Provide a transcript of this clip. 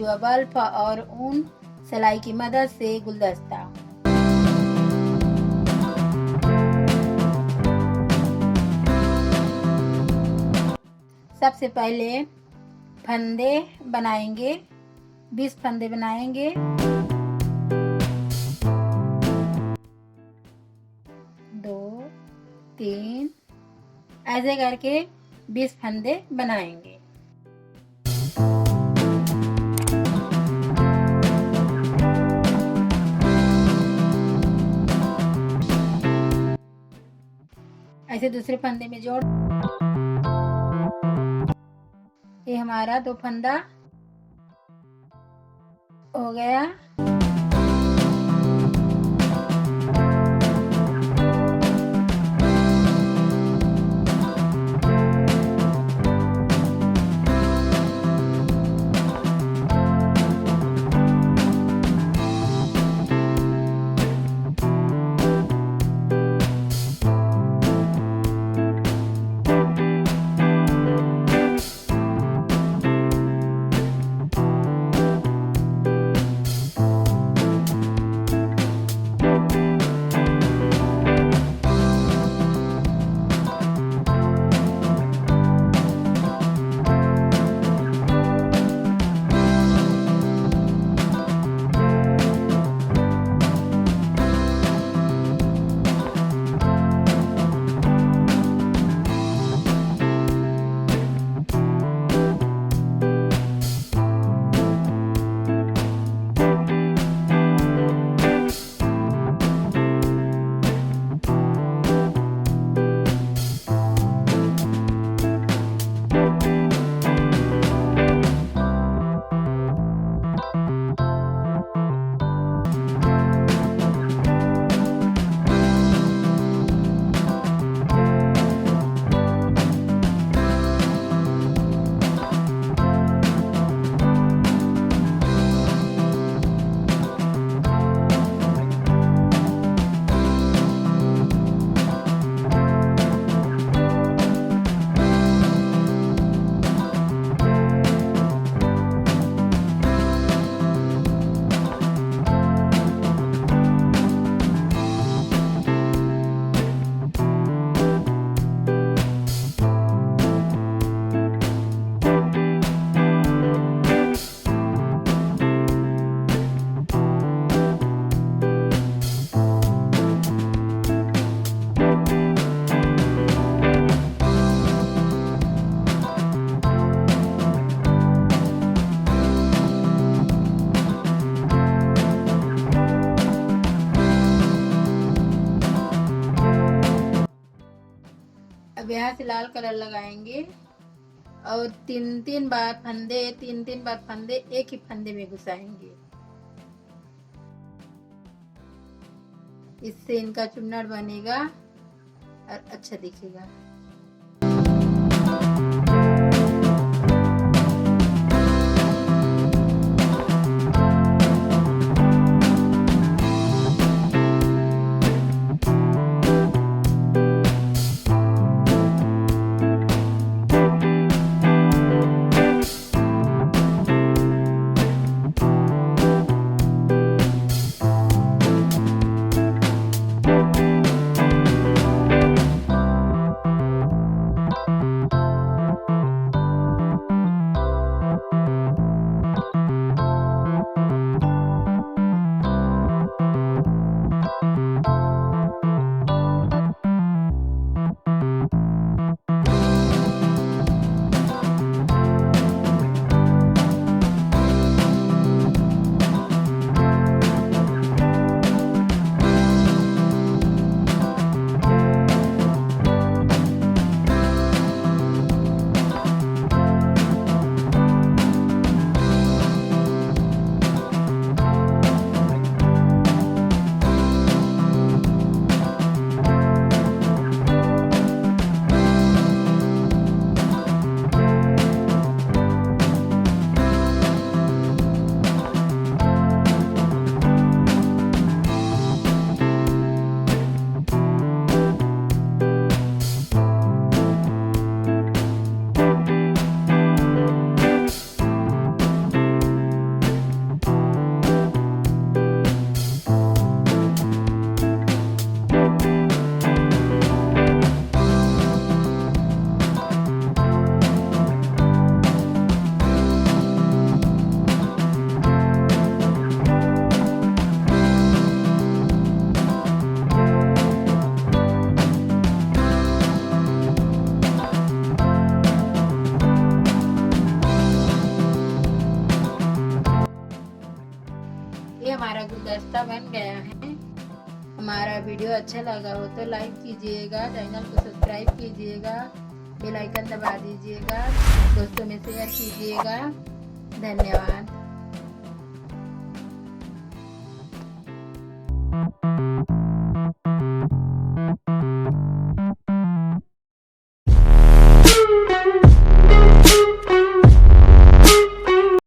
जुआ बल्ब और ऊन सिलाई की मदद से गुलदस्ता। सबसे पहले फंदे बनाएंगे, 20 फंदे बनाएंगे। 2 3 ऐसे करके 20 फंदे बनाएंगे। ऐसे दूसरे फंदे में जोड़, ये हमारा 2 फंदा हो गया। अब यहाँ से लाल कलर लगाएंगे और 3 बार फंदे एक ही फंदे में घुसाएंगे। इससे इनका चुन्नट बनेगा और अच्छा दिखेगा। गुलदस्ता बन गया है। हमारा वीडियो अच्छा लगा हो तो लाइक कीजिएगा, चैनल को सब्सक्राइब कीजिएगा, बेल आइकन दबा दीजिएगा, दोस्तों में शेयर कीजिएगा। धन्यवाद।